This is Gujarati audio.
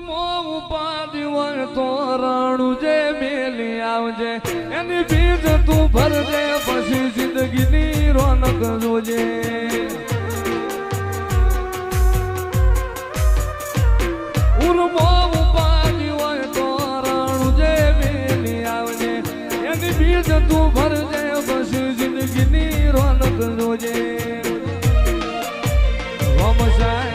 ઉર્મો ઉપાધિ હોય તો રાણું જે મેલી આવજે એની બીજ તું ભરજે પછી જિંદગીની રોનક જોજે ઉર્મો ઉપાધિ હોય તો રાણું જે મેલી આવજે એની બીજ તું ભરજે પછી જિંદગીની રોનક જોજે વમસાય